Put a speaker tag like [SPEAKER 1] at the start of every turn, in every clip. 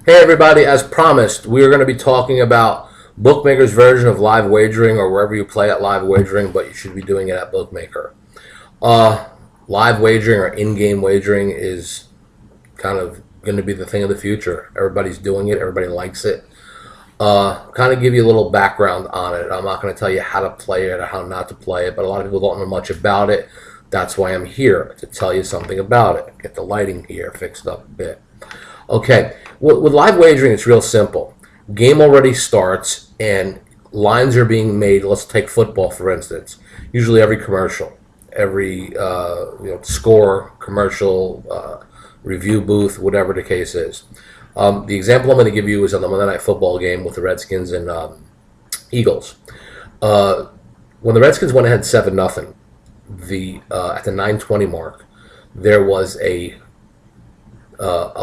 [SPEAKER 1] Hey everybody, as promised, we are going to be talking about Bookmaker's version of live wagering, or wherever you play at live wagering, but you should be doing it at Bookmaker. Live wagering or in-game wagering is kind of going to be the thing of the future. Everybody's doing it. Everybody likes it. Kind of give you a little background on it. I'm not going to tell you how to play it or how not to play it, but a lot of people don't know much about it. That's why I'm here, to tell you something about it. Get the lighting here fixed up a bit. Okay, with live wagering, it's real simple. Game already starts, and lines are being made. Let's take football, for instance. Usually every commercial, every score, commercial, review booth, whatever the case is. The example I'm going to give you is on the Monday Night Football game with the Redskins and Eagles. When the Redskins went ahead 7-0, at the 9:20 mark, there was a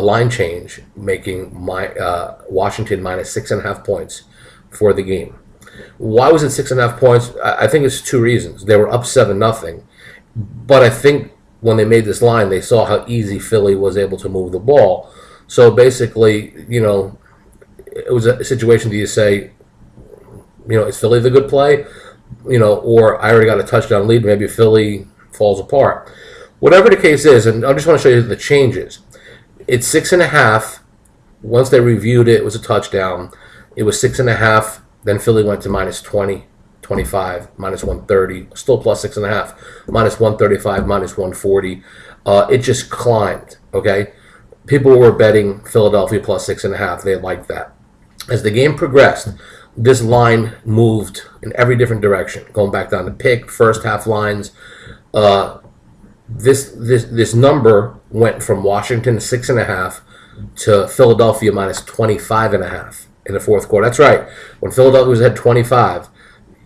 [SPEAKER 1] line change, making Washington minus 6.5 points for the game. Why was it 6.5 points? I think it's two reasons. They were up 7-0, but I think when they made this line, they saw how easy Philly was able to move the ball. So basically, it was a situation that you say, is Philly the good play? Or I already got a touchdown lead, maybe Philly falls apart. Whatever the case is, and I just want to show you the changes. It's 6.5. Once they reviewed it, it was a touchdown. It was 6.5. Then Philly went to minus 20, 25, minus 130, still plus 6.5, minus 135, minus 140. It just climbed, okay? People were betting Philadelphia plus 6.5. They liked that. As the game progressed, this line moved in every different direction, going back down to pick, first half lines. This number went from Washington 6.5 to Philadelphia minus 25.5 in the fourth quarter. That's right. When Philadelphia was at 25,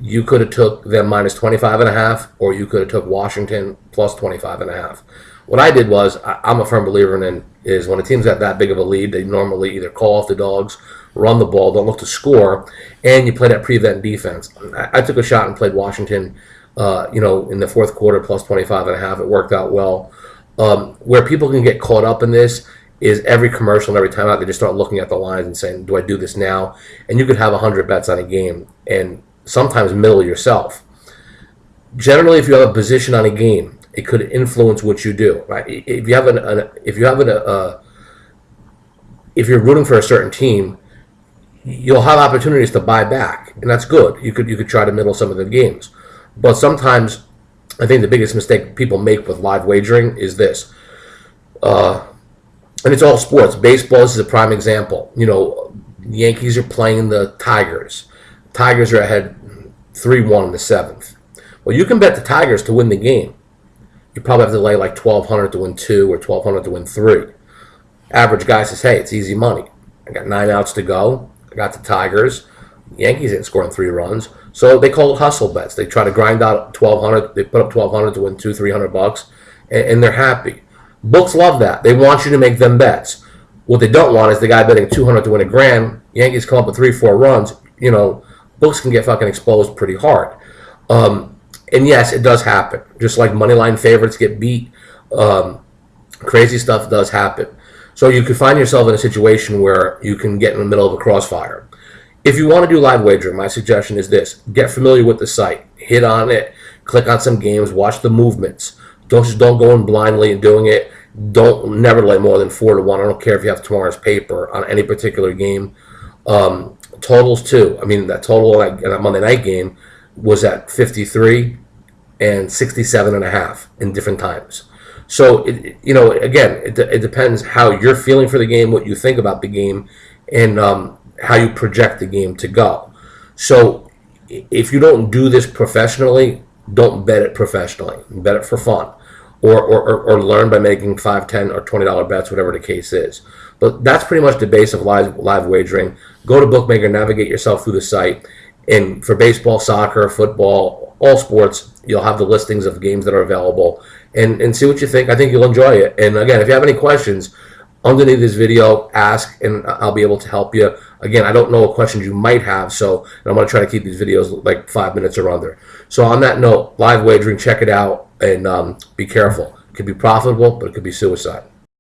[SPEAKER 1] you could have took them minus 25.5, or you could have took Washington plus 25.5. What I did was, I'm a firm believer in, is when a team's got that big of a lead, they normally either call off the dogs, run the ball, don't look to score, and you play that prevent defense. I took a shot and played Washington in the fourth quarter plus 25.5. It worked out well. Where people can get caught up in this is every commercial and every timeout, they just start looking at the lines and saying, do I do this now? And you could have 100 bets on a game and sometimes middle yourself. Generally, if you have a position on a game, it could influence what you do. Right? If you're rooting for a certain team, you'll have opportunities to buy back, and that's good. You could try to middle some of the games. But sometimes, I think the biggest mistake people make with live wagering is this. And it's all sports. Baseball is a prime example. The Yankees are playing the Tigers. Tigers are ahead 3-1 in the seventh. Well, you can bet the Tigers to win the game. You probably have to lay like 1,200 to win 2 or 1,200 to win 3. Average guy says, hey, it's easy money. I got 9 outs to go. I got the Tigers. Yankees ain't scoring 3 runs. So they call it hustle bets. They try to grind out 1,200. They put up 1,200 to win $200-300, and they're happy. Books love that. They want you to make them bets. What they don't want is the guy betting 200 to win $1,000. Yankees come up with 3-4 runs. Books can get fucking exposed pretty hard. And yes, it does happen. Just like moneyline favorites get beat, crazy stuff does happen. So you could find yourself in a situation where you can get in the middle of a crossfire. If you want to do live wagering, my suggestion is this. Get familiar with the site. Hit on it. Click on some games. Watch the movements. Don't go in blindly and doing it. Never lay more than 4-1. I don't care if you have tomorrow's paper on any particular game. Totals too. I mean, that total in that Monday night game was at 53 and 67.5 in different times. So, again, it depends how you're feeling for the game, what you think about the game, and how you project the game to go. So, if you don't do this professionally, don't bet it professionally. Bet it for fun, or learn by making $5, $10, or $20 bets, whatever the case is. But that's pretty much the base of live wagering. Go to Bookmaker, navigate yourself through the site, and for baseball, soccer, football, all sports, you'll have the listings of games that are available, and see what you think. I think you'll enjoy it. And again, if you have any questions, underneath this video, ask, and I'll be able to help you. Again, I don't know what questions you might have, so I'm going to try to keep these videos like 5 minutes or under. So on that note, live wagering, check it out, and be careful. It could be profitable, but it could be suicide.